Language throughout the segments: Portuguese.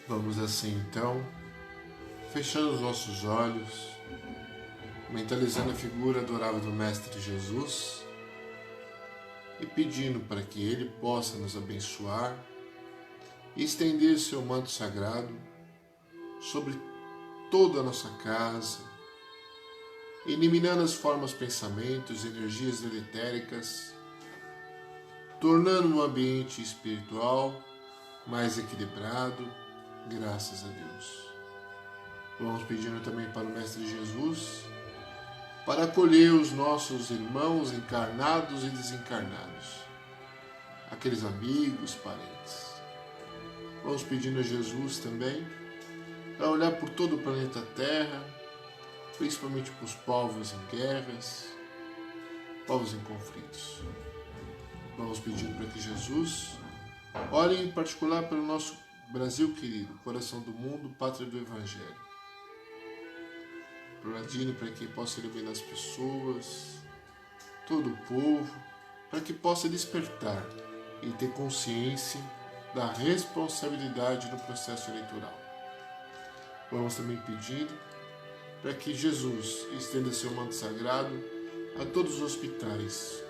Vamos assim então, fechando os nossos olhos, mentalizando a figura adorável do Mestre Jesus e pedindo para que Ele possa nos abençoar e estender seu manto sagrado sobre toda a nossa casa, eliminando as formas, pensamentos, energias deletéricas, tornando um ambiente espiritual mais equilibrado, graças a Deus. Vamos pedindo também para o Mestre Jesus para acolher os nossos irmãos encarnados e desencarnados, aqueles amigos, parentes. Vamos pedindo a Jesus também para olhar por todo o planeta Terra, principalmente para os povos em guerras, povos em conflitos. Vamos pedindo para que Jesus olhe em particular pelo nosso Brasil querido, coração do mundo, pátria do Evangelho. Pedindo para que possa iluminar as pessoas, todo o povo, para que possa despertar e ter consciência da responsabilidade no processo eleitoral. Vamos também pedindo para que Jesus estenda seu manto sagrado a todos os hospitais,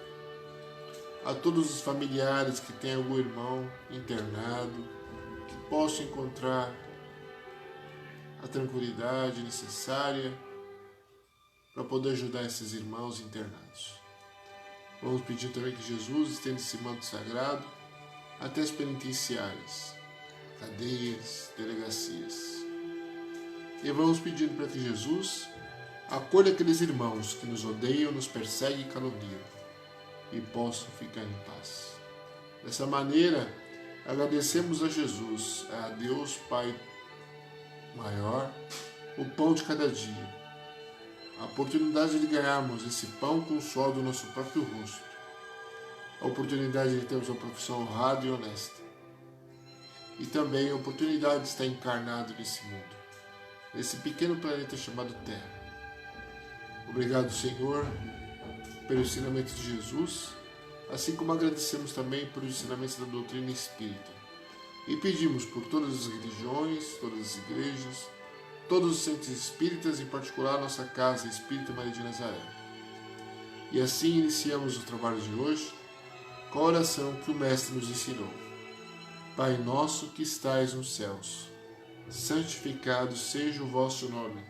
a todos os familiares que têm algum irmão internado, que possam encontrar a tranquilidade necessária para poder ajudar esses irmãos internados. Vamos pedir também que Jesus estenda esse manto sagrado até as penitenciárias, cadeias, delegacias. E vamos pedindo para que Jesus acolha aqueles irmãos que nos odeiam, nos perseguem e caluniam e possam ficar em paz. Dessa maneira, agradecemos a Jesus, a Deus Pai maior, o pão de cada dia, a oportunidade de ganharmos esse pão com o suor do nosso próprio rosto, a oportunidade de termos uma profissão honrada e honesta, e também a oportunidade de estar encarnado nesse mundo, nesse pequeno planeta chamado Terra. Obrigado, Senhor, pelo ensinamento de Jesus, assim como agradecemos também pelos ensinamentos da doutrina espírita. E pedimos por todas as religiões, todas as igrejas, todos os centros espíritas, em particular a nossa Casa Espírita Maria de Nazaré. E assim iniciamos o trabalho de hoje com a oração que o Mestre nos ensinou. Pai nosso que estais nos céus, santificado seja o vosso nome.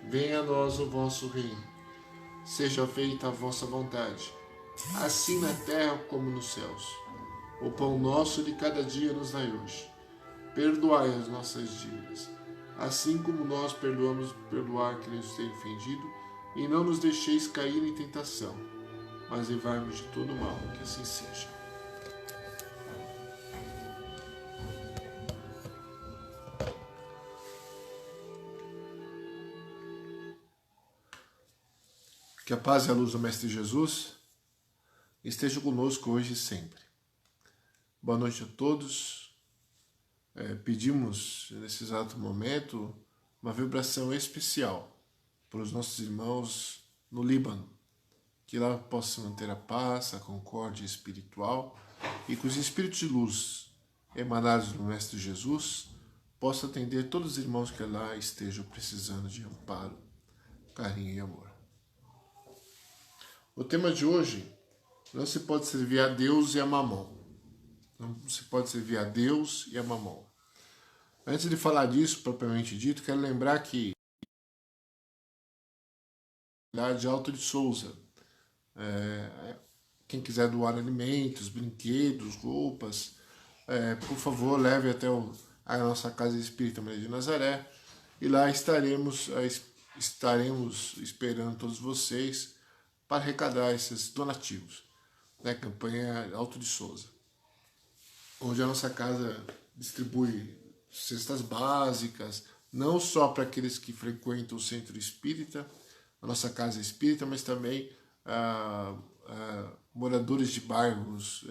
Venha a nós o vosso reino. Seja feita a vossa vontade, assim na terra como nos céus. O pão nosso de cada dia nos dai hoje. Perdoai as nossas dívidas, assim como nós perdoar quem nos tem ofendido, e não nos deixeis cair em tentação, mas livrai-nos de todo mal, que assim seja. Que a paz e a luz do Mestre Jesus esteja conosco hoje e sempre. Boa noite a todos. Pedimos, nesse exato momento, uma vibração especial para os nossos irmãos no Líbano, que lá possam manter a paz, a concórdia espiritual e que os espíritos de luz emanados do Mestre Jesus possam atender todos os irmãos que lá estejam precisando de amparo, carinho e amor. O tema de hoje: não se pode servir a Deus e a Mamon. Não se pode servir a Deus e a Mamon. Antes de falar disso, propriamente dito, quero lembrar que de Alto de Souza, quem quiser doar alimentos, brinquedos, roupas, por favor, leve até a nossa Casa Espírita Maria de Nazaré, e lá estaremos esperando todos vocês para arrecadar esses donativos da campanha Alto de Souza, onde a nossa casa distribui cestas básicas, não só para aqueles que frequentam o centro espírita, a nossa casa espírita, mas também moradores de bairros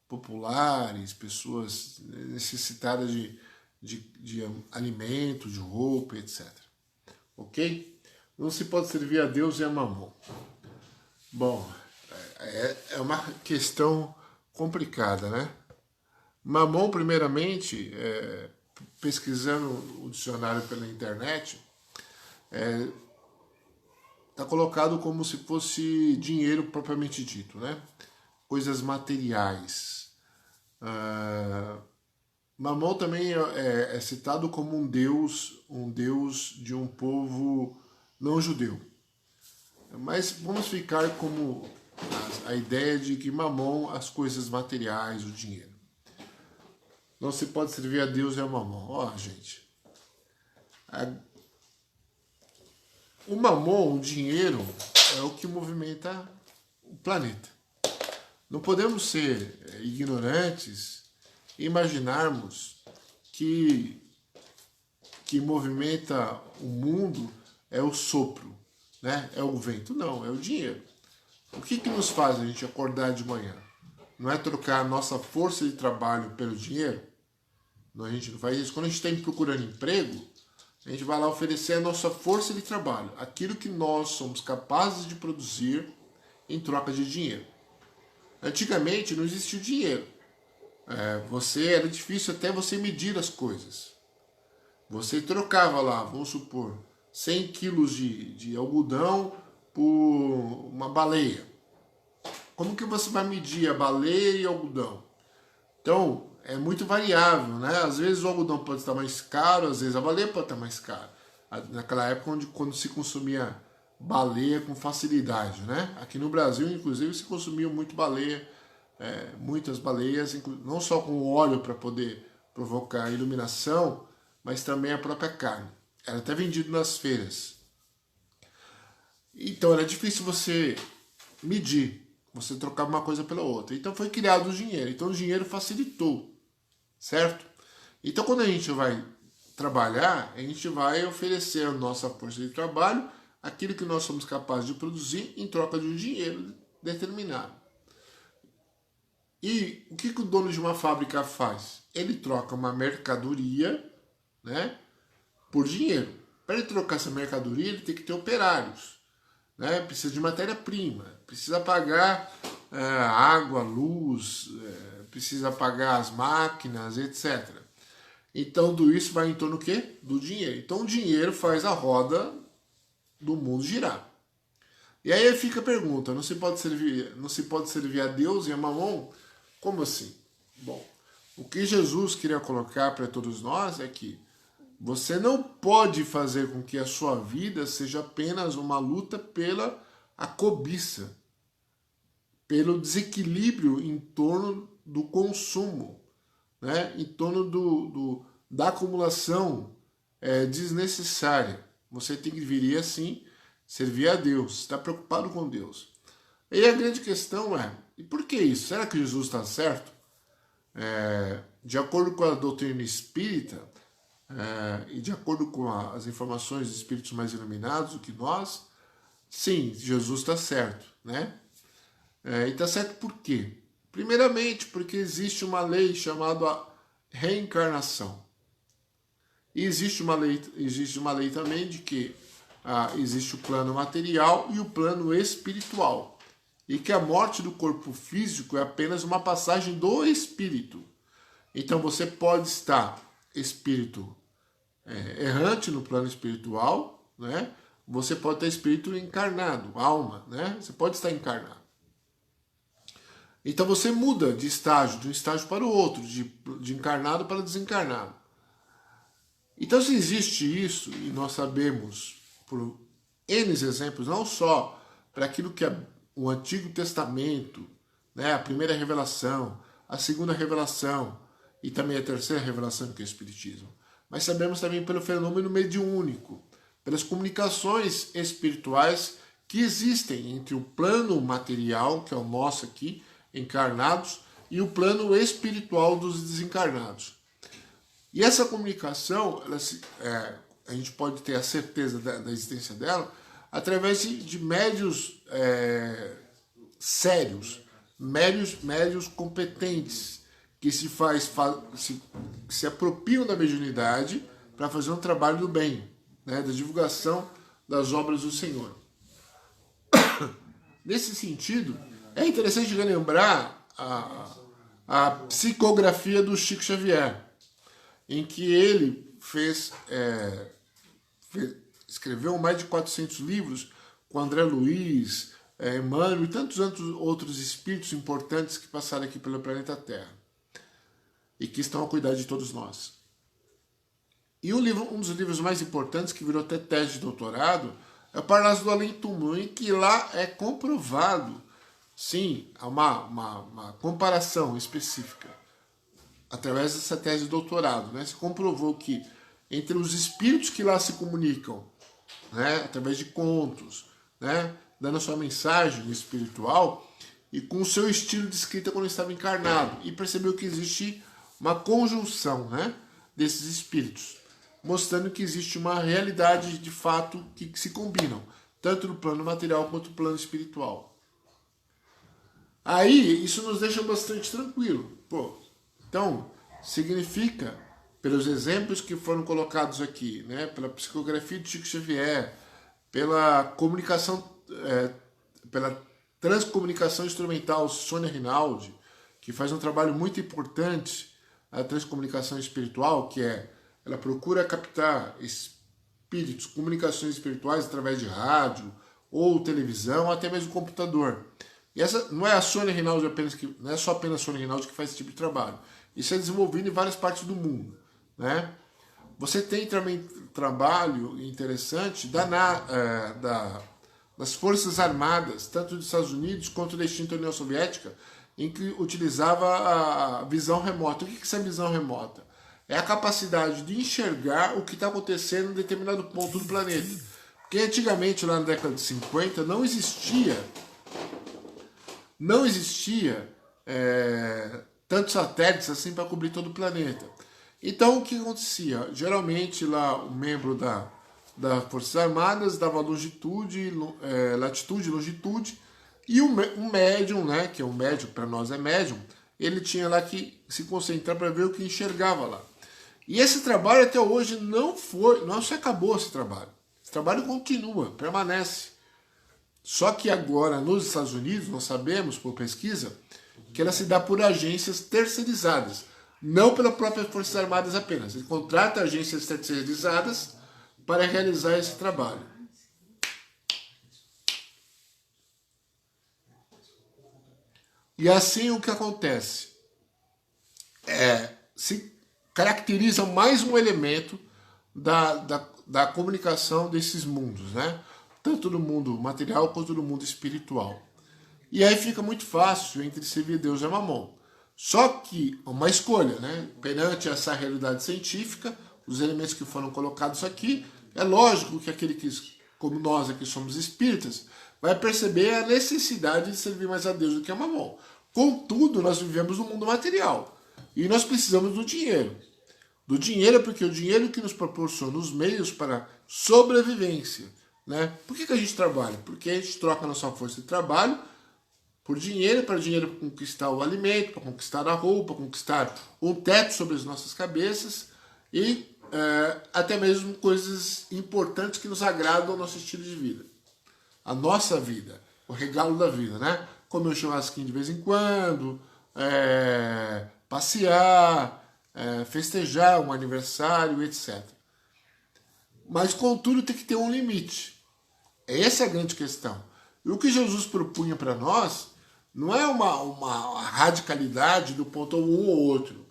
populares, pessoas necessitadas de alimento, de roupa, etc. Ok? Não se pode servir a Deus e a Mamon. Bom, é uma questão complicada, né? Mamon, primeiramente, pesquisando o dicionário pela internet, está colocado como se fosse dinheiro propriamente dito, né? Coisas materiais. Mamon também é citado como um deus de um povo não judeu. Mas vamos ficar como a ideia de que Mamon, as coisas materiais, o dinheiro. Não se pode servir a Deus e a Mamon. Ó, gente. O Mamon, o dinheiro, é o que movimenta o planeta. Não podemos ser ignorantes e imaginarmos que movimenta o mundo é o sopro, né? É o vento. Não, é o dinheiro. O que nos faz a gente acordar de manhã? Não é trocar a nossa força de trabalho pelo dinheiro? Não, a gente não faz isso. Quando a gente está procurando emprego, a gente vai lá oferecer a nossa força de trabalho, aquilo que nós somos capazes de produzir em troca de dinheiro. Antigamente não existia o dinheiro. Era difícil até você medir as coisas. Você trocava lá, vamos supor, 100 quilos de algodão por uma baleia. Como que você vai medir a baleia e o algodão? Então, é muito variável, né? Às vezes o algodão pode estar mais caro, às vezes a baleia pode estar mais cara. Naquela época quando se consumia baleia com facilidade, né? Aqui no Brasil, inclusive, se consumia muito baleia, muitas baleias, não só com óleo para poder provocar iluminação, mas também a própria carne. Era até vendido nas feiras. Então era difícil você medir, você trocar uma coisa pela outra. Então foi criado o dinheiro. Então o dinheiro facilitou, certo? Então quando a gente vai trabalhar, a gente vai oferecer a nossa força de trabalho, aquilo que nós somos capazes de produzir em troca de um dinheiro determinado. E o que o dono de uma fábrica faz? Ele troca uma mercadoria, né, por dinheiro. Para ele trocar essa mercadoria, ele tem que ter operários, né? Precisa de matéria-prima, precisa pagar água, luz, precisa pagar as máquinas, etc. Então, tudo isso vai em torno do quê? Do dinheiro. Então, o dinheiro faz a roda do mundo girar. E aí fica a pergunta, não se pode servir a Deus e a Mamon? Como assim? Bom, o que Jesus queria colocar para todos nós é que você não pode fazer com que a sua vida seja apenas uma luta pela a cobiça, pelo desequilíbrio em torno do consumo, né? Em torno da acumulação desnecessária. Você tem que vir assim, servir a Deus, estar preocupado com Deus. E a grande questão é, e por que isso? Será que Jesus está certo? De acordo com a doutrina espírita, e de acordo com as informações de espíritos mais iluminados do que nós, sim, Jesus está certo, né? E está certo por quê? Primeiramente, porque existe uma lei chamada reencarnação. E existe uma lei também de que existe o plano material e o plano espiritual. E que a morte do corpo físico é apenas uma passagem do espírito. Então você pode estar espírito errante no plano espiritual, né? Você pode ter espírito encarnado, alma, né? Você pode estar encarnado. Então você muda de um estágio para o outro, de encarnado para desencarnado. Então se existe isso, e nós sabemos por N exemplos, não só para aquilo que o Antigo Testamento, né, a primeira revelação, a segunda revelação e também a terceira revelação, que é o Espiritismo, mas sabemos também pelo fenômeno mediúnico, pelas comunicações espirituais que existem entre o plano material, que é o nosso aqui, encarnados, e o plano espiritual dos desencarnados. E essa comunicação, a gente pode ter a certeza da existência dela através de médios sérios, médios competentes, que se apropriam da mediunidade para fazer um trabalho do bem, né, da divulgação das obras do Senhor. Nesse sentido, é interessante relembrar a psicografia do Chico Xavier. em que ele escreveu mais de 400 livros com André Luiz, Emmanuel e tantos outros espíritos importantes que passaram aqui pelo planeta Terra e que estão a cuidar de todos nós. E um dos livros mais importantes, que virou até tese de doutorado, é o Parnaso do Além Túmulo, em que lá é comprovado, sim, há uma comparação específica, através dessa tese de doutorado, né? Se comprovou que entre os espíritos que lá se comunicam, né, através de contos, né, dando a sua mensagem espiritual, e com o seu estilo de escrita quando estava encarnado, e percebeu que existe uma conjunção, né, desses espíritos, mostrando que existe uma realidade de fato que se combinam, tanto no plano material quanto no plano espiritual. Aí, isso nos deixa bastante tranquilo. Pô, então, significa, pelos exemplos que foram colocados aqui, né, pela psicografia de Chico Xavier, pela comunicação, pela transcomunicação instrumental Sônia Rinaldi, que faz um trabalho muito importante, a transcomunicação espiritual, que ela procura captar espíritos, comunicações espirituais através de rádio, ou televisão, ou até mesmo computador. E essa não é a Sônia Rinaldi apenas não é só apenas a Sônia Rinaldi que faz esse tipo de trabalho. Isso é desenvolvido em várias partes do mundo, né? Você tem também trabalho interessante das Forças Armadas, tanto dos Estados Unidos quanto da extinta União Soviética, em que utilizava a visão remota. O que é essa visão remota? É a capacidade de enxergar o que está acontecendo em determinado ponto do planeta. Porque antigamente, lá na década de 50, não existia tantos satélites assim para cobrir todo o planeta. Então, o que acontecia? Geralmente, lá, o membro das Forças Armadas dava latitude e longitude, e um médium, né, que é um médium, para nós é médium, ele tinha lá que se concentrar para ver o que enxergava lá. E esse trabalho até hoje não se acabou esse trabalho. Esse trabalho continua, permanece. Só que agora, nos Estados Unidos, nós sabemos, por pesquisa, que ela se dá por agências terceirizadas, não pela própria Forças Armadas apenas. Ele contrata agências terceirizadas para realizar esse trabalho. E assim o que acontece? Se caracteriza mais um elemento da comunicação desses mundos, né? Tanto no mundo material quanto no mundo espiritual. E aí fica muito fácil entre servir Deus e Mamon. Só que uma escolha, né? Perante essa realidade científica, os elementos que foram colocados aqui, é lógico que aquele que, como nós aqui somos espíritas, vai perceber a necessidade de servir mais a Deus do que a Mamon. Contudo, nós vivemos no mundo material e nós precisamos do dinheiro. Do dinheiro porque o dinheiro que nos proporciona os meios para sobrevivência. Né? Por que a gente trabalha? Porque a gente troca a nossa força de trabalho por dinheiro, para conquistar o alimento, para conquistar a roupa, para conquistar um teto sobre as nossas cabeças e até mesmo coisas importantes que nos agradam ao nosso estilo de vida. A nossa vida, o regalo da vida, né? Comer um churrasquinho de vez em quando, passear, festejar um aniversário, etc. Mas, contudo, tem que ter um limite. Essa é a grande questão. E o que Jesus propunha para nós não é uma radicalidade do ponto um ou outro.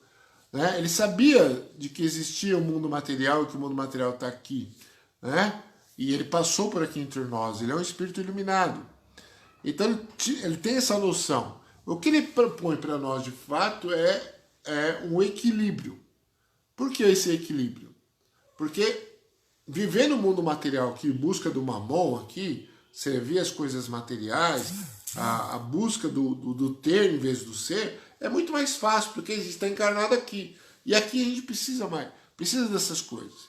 Né? Ele sabia de que existia o mundo material e que o mundo material está aqui. Né? E ele passou por aqui entre nós. Ele é um espírito iluminado. Então ele tem essa noção. O que ele propõe para nós, de fato, é um equilíbrio. Por que esse equilíbrio? Porque viver no mundo material aqui, busca do mamon aqui, servir as coisas materiais, a busca do ter em vez do ser, é muito mais fácil, porque a gente está encarnado aqui. E aqui a gente precisa dessas coisas.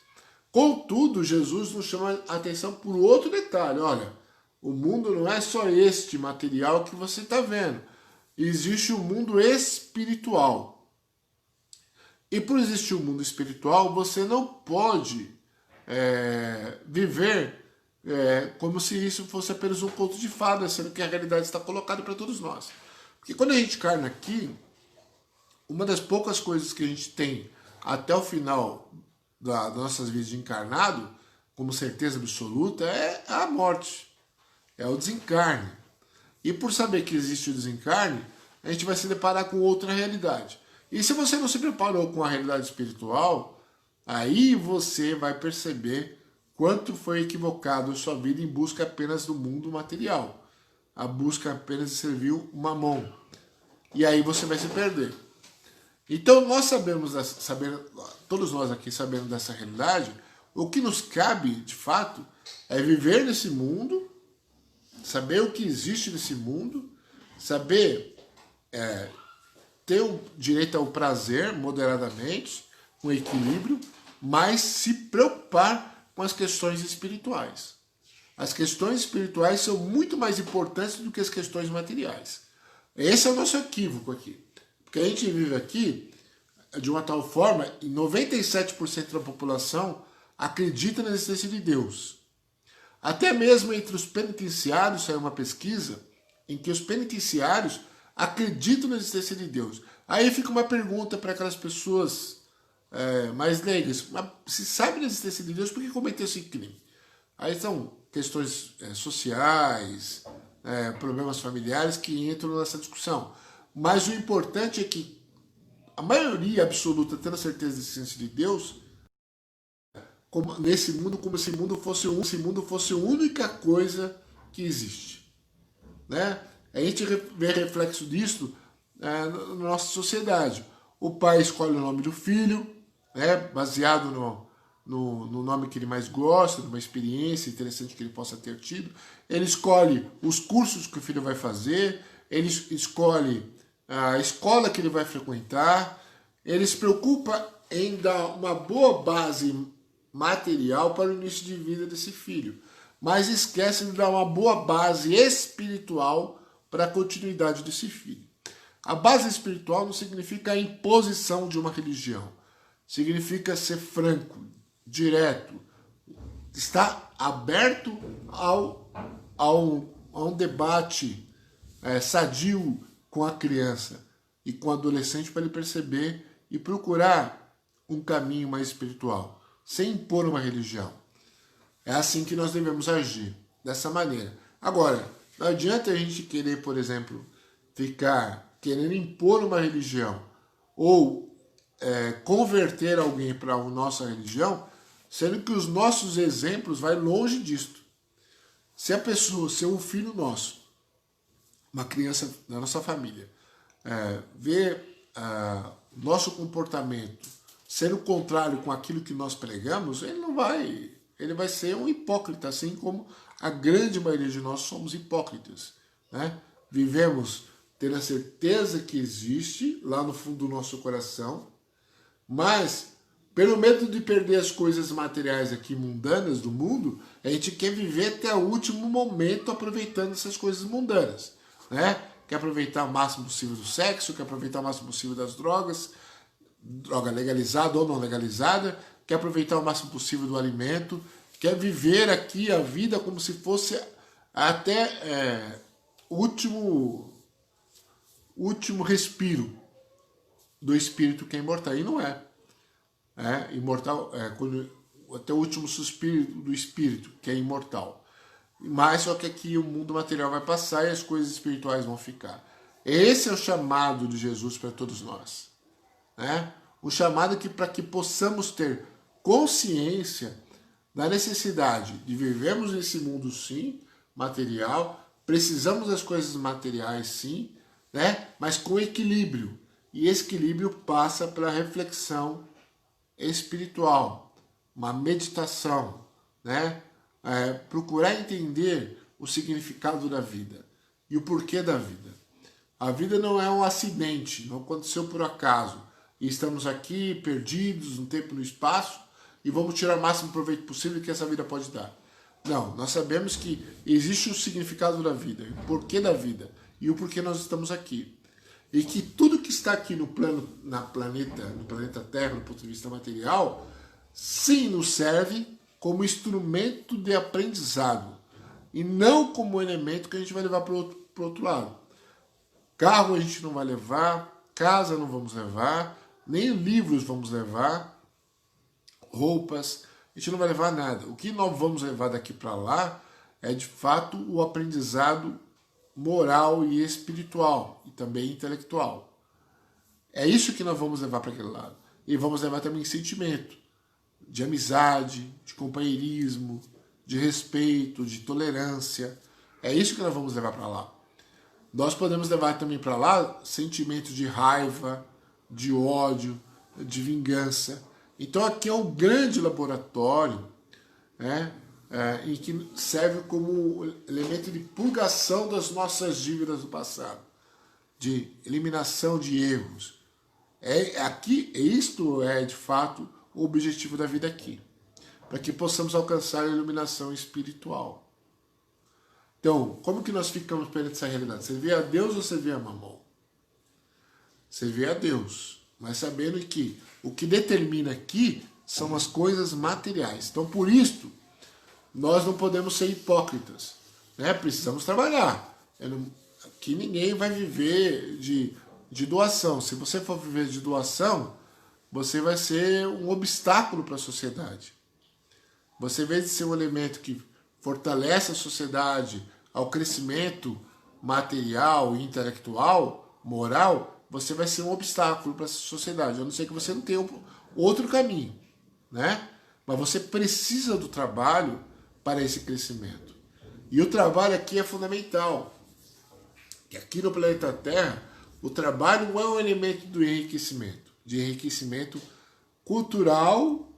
Contudo, Jesus nos chama a atenção por outro detalhe. Olha, o mundo não é só este material que você está vendo. Existe o mundo espiritual. E por existir o mundo espiritual, você não pode viver como se isso fosse apenas um conto de fadas, sendo que a realidade está colocada para todos nós. Porque quando a gente encarna aqui, uma das poucas coisas que a gente tem até o final das nossas vidas de encarnado, como certeza absoluta, é a morte, é o desencarne. E por saber que existe o desencarne, a gente vai se deparar com outra realidade. E se você não se preparou com a realidade espiritual, aí você vai perceber quanto foi equivocado a sua vida em busca apenas do mundo material. A busca apenas de servir o mamão. E aí você vai se perder. Então nós todos nós aqui sabendo dessa realidade, o que nos cabe, de fato, é viver nesse mundo, saber o que existe nesse mundo, saber ter o direito ao prazer moderadamente, com equilíbrio, mas se preocupar com as questões espirituais. As questões espirituais são muito mais importantes do que as questões materiais. Esse é o nosso equívoco aqui. Porque a gente vive aqui de uma tal forma, e 97% da população acredita na existência de Deus. Até mesmo entre os penitenciários saiu uma pesquisa em que os penitenciários acreditam na existência de Deus. Aí fica uma pergunta para aquelas pessoas mais leigas. Mas se sabe da existência de Deus, por que cometeu esse crime? Aí são questões sociais, problemas familiares que entram nessa discussão. Mas o importante é que a maioria absoluta, tendo a certeza da existência de Deus, nesse mundo, como se esse mundo fosse a única coisa que existe. Né? A gente vê reflexo disso na nossa sociedade. O pai escolhe o nome do filho, baseado no nome que ele mais gosta, numa experiência interessante que ele possa ter tido. Ele escolhe os cursos que o filho vai fazer, ele escolhe a escola que ele vai frequentar, ele se preocupa em dar uma boa base material para o início de vida desse filho, mas esquece de dar uma boa base espiritual para a continuidade desse filho. A base espiritual não significa a imposição de uma religião, significa ser franco, direto, estar aberto a um debate sadio com a criança e com o adolescente para ele perceber e procurar um caminho mais espiritual, sem impor uma religião. É assim que nós devemos agir, dessa maneira. Agora, não adianta a gente querer, por exemplo, ficar querendo impor uma religião ou converter alguém para a nossa religião, sendo que os nossos exemplos vão longe disto. Se a pessoa, se um filho nosso, uma criança da nossa família, vê nosso comportamento sendo contrário com aquilo que nós pregamos, ele vai ser um hipócrita, assim como a grande maioria de nós somos hipócritas. Né? Vivemos tendo a certeza que existe lá no fundo do nosso coração, mas pelo medo de perder as coisas materiais aqui mundanas do mundo, a gente quer viver até o último momento aproveitando essas coisas mundanas. Né? Quer aproveitar o máximo possível do sexo, quer aproveitar o máximo possível das drogas, droga legalizada ou não legalizada, quer aproveitar o máximo possível do alimento, quer viver aqui a vida como se fosse até o último respiro do espírito que é imortal. E não é. Imortal até o último suspiro do espírito, que é imortal. Mas só que aqui o mundo material vai passar e as coisas espirituais vão ficar. Esse é o chamado de Jesus para todos nós. O chamado para que possamos ter consciência da necessidade de vivermos nesse mundo, sim, material, precisamos das coisas materiais, sim, mas com equilíbrio. E esse equilíbrio passa pela reflexão espiritual, uma meditação, procurar entender o significado da vida e o porquê da vida. A vida não é um acidente, não aconteceu por acaso. E estamos aqui perdidos no tempo e no espaço e vamos tirar o máximo proveito possível que essa vida pode dar. Não, nós sabemos que existe o significado da vida, o porquê da vida e o porquê nós estamos aqui. E que tudo que está aqui no planeta Terra, do ponto de vista material, sim nos serve como instrumento de aprendizado e não como elemento que a gente vai levar para o outro lado. Carro a gente não vai levar, casa não vamos levar, nem livros vamos levar, roupas, a gente não vai levar nada. O que nós vamos levar daqui para lá é de fato o aprendizado moral e espiritual e também intelectual. É isso que nós vamos levar para aquele lado. E vamos levar também sentimento de amizade, de companheirismo, de respeito, de tolerância. É isso que nós vamos levar para lá. Nós podemos levar também para lá sentimento de raiva, de ódio, de vingança. Então aqui é um grande laboratório, né, em que serve como elemento de purgação das nossas dívidas do passado, de eliminação de erros. Isto é de fato o objetivo da vida aqui, para que possamos alcançar a iluminação espiritual. Então, como que nós ficamos perante essa realidade? Você vê a Deus ou você vê a Mamon? Você vê a Deus, mas sabendo que o que determina aqui são as coisas materiais. Então, por isso, nós não podemos ser hipócritas, né? Precisamos trabalhar. Aqui ninguém vai viver de doação. Se você for viver de doação, você vai ser um obstáculo para a sociedade. Você, em vez de ser um elemento que fortalece a sociedade ao crescimento material, intelectual, moral, você vai ser um obstáculo para essa sociedade. A não ser que você não tenha outro caminho, né? Mas você precisa do trabalho para esse crescimento. E o trabalho aqui é fundamental. E aqui no planeta Terra, o trabalho não é um elemento do enriquecimento, de enriquecimento cultural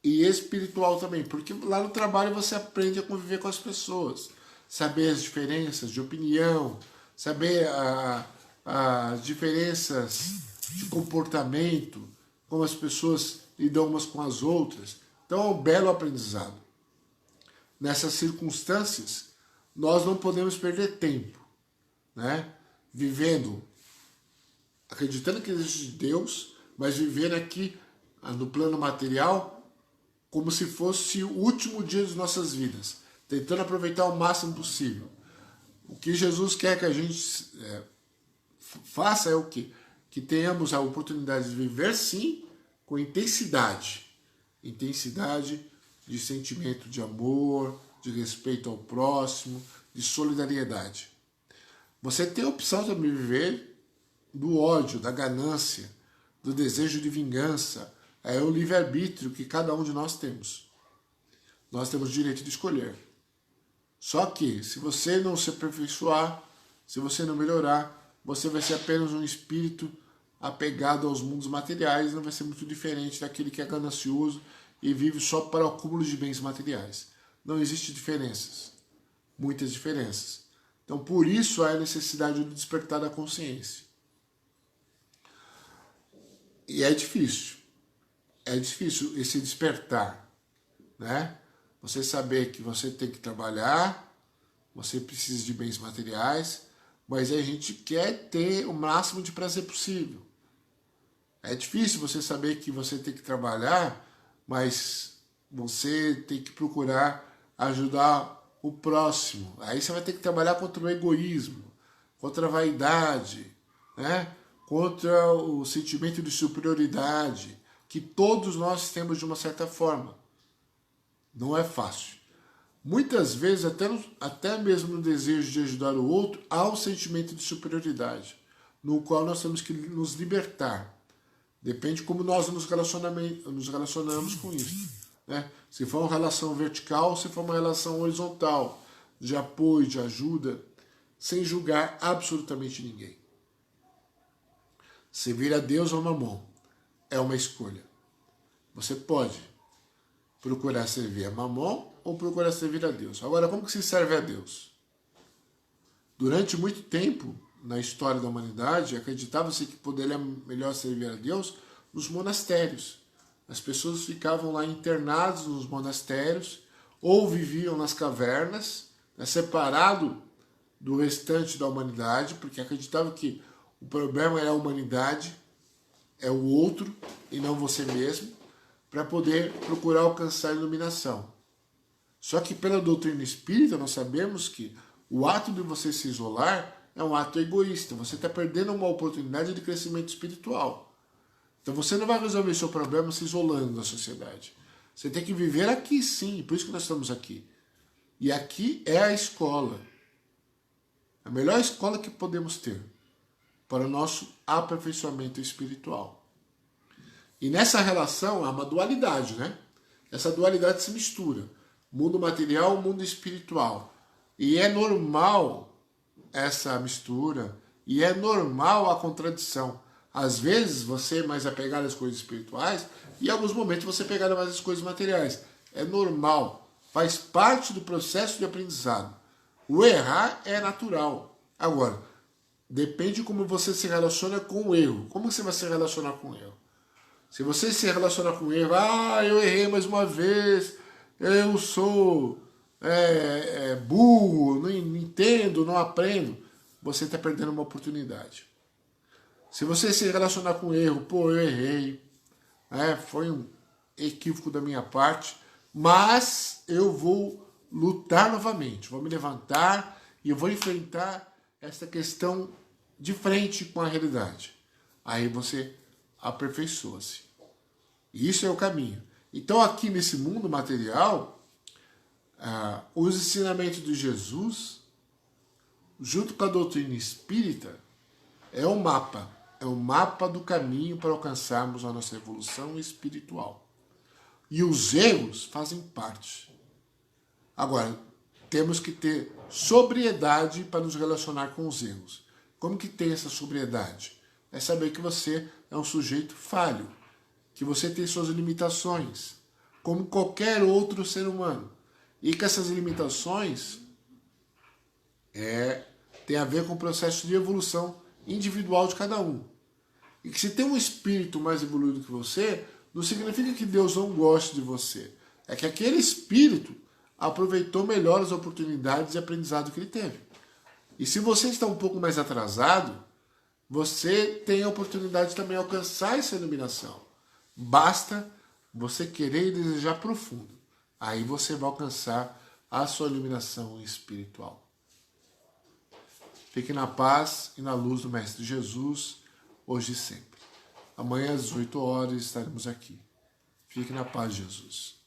e espiritual também, porque lá no trabalho você aprende a conviver com as pessoas, saber as diferenças de opinião, saber as diferenças de comportamento, como as pessoas lidam umas com as outras. Então é um belo aprendizado. Nessas circunstâncias, nós não podemos perder tempo, né? Vivendo, acreditando que existe Deus, mas vivendo aqui no plano material como se fosse o último dia de nossas vidas, tentando aproveitar o máximo possível. O que Jesus quer que a gente faça é o quê? Que tenhamos a oportunidade de viver, sim, com intensidade. Intensidade de sentimento de amor, de respeito ao próximo, de solidariedade. Você tem a opção de viver do ódio, da ganância, do desejo de vingança. É o livre-arbítrio que cada um de nós temos. Nós temos o direito de escolher. Só que, se você não se aperfeiçoar, se você não melhorar, você vai ser apenas um espírito apegado aos mundos materiais, não vai ser muito diferente daquele que é ganancioso e vive só para o acúmulo de bens materiais. Não existe diferenças, muitas diferenças. Então, por isso há a necessidade do despertar da consciência. E é difícil esse despertar, né? Você saber que você tem que trabalhar, você precisa de bens materiais, mas a gente quer ter o máximo de prazer possível. É difícil você saber que você tem que trabalhar, mas você tem que procurar ajudar o próximo. Aí você vai ter que trabalhar contra o egoísmo, contra a vaidade, né? Contra o sentimento de superioridade, que todos nós temos de uma certa forma. Não é fácil. Muitas vezes, até mesmo no desejo de ajudar o outro, há um sentimento de superioridade, no qual nós temos que nos libertar. Depende como nós nos relacionamos com isso, né? Se for uma relação vertical, se for uma relação horizontal, de apoio, de ajuda, sem julgar absolutamente ninguém. Servir a Deus ou a Mamon é uma escolha. Você pode procurar servir a Mamon ou procurar servir a Deus. Agora, como que se serve a Deus? Durante muito tempo, na história da humanidade, acreditava-se que poderia melhor servir a Deus nos monastérios. As pessoas ficavam lá internadas nos monastérios ou viviam nas cavernas, né, separado do restante da humanidade, porque acreditavam que o problema é a humanidade, é o outro e não você mesmo, para poder procurar alcançar a iluminação. Só que pela doutrina espírita nós sabemos que o ato de você se isolar é um ato egoísta. Você está perdendo uma oportunidade de crescimento espiritual. Então você não vai resolver seu problema se isolando da sociedade. Você tem que viver aqui sim, por isso que nós estamos aqui. E aqui é a escola. A melhor escola que podemos ter para o nosso aperfeiçoamento espiritual. E nessa relação há uma dualidade, né? Essa dualidade se mistura. Mundo material, mundo espiritual. E é normal essa mistura, e é normal a contradição. Às vezes você é mais apegado às coisas espirituais, e em alguns momentos você é apegado mais às coisas materiais. É normal, faz parte do processo de aprendizado. O errar é natural. Agora, depende de como você se relaciona com o erro. Como você vai se relacionar com o erro? Se você se relacionar com o erro, eu errei mais uma vez, eu sou burro, não entendo, não aprendo, você está perdendo uma oportunidade. Se você se relacionar com o erro, eu errei, foi um equívoco da minha parte, mas eu vou lutar novamente, vou me levantar e eu vou enfrentar essa questão de frente com a realidade. Aí você aperfeiçoa-se. Isso é o caminho. Então aqui nesse mundo material, os ensinamentos de Jesus, junto com a doutrina espírita, é um mapa do caminho para alcançarmos a nossa evolução espiritual. E os erros fazem parte. Agora, temos que ter sobriedade para nos relacionar com os erros. Como que tem essa sobriedade? É saber que você é um sujeito falho, que você tem suas limitações, como qualquer outro ser humano. E que essas limitações tem a ver com o processo de evolução individual de cada um. E que se tem um espírito mais evoluído que você, não significa que Deus não goste de você. É que aquele espírito aproveitou melhor as oportunidades de aprendizado que ele teve. E se você está um pouco mais atrasado, você tem a oportunidade de também alcançar essa iluminação. Basta você querer e desejar profundo. Aí você vai alcançar a sua iluminação espiritual. Fique na paz e na luz do Mestre Jesus, hoje e sempre. Amanhã às 18 horas estaremos aqui. Fique na paz de Jesus.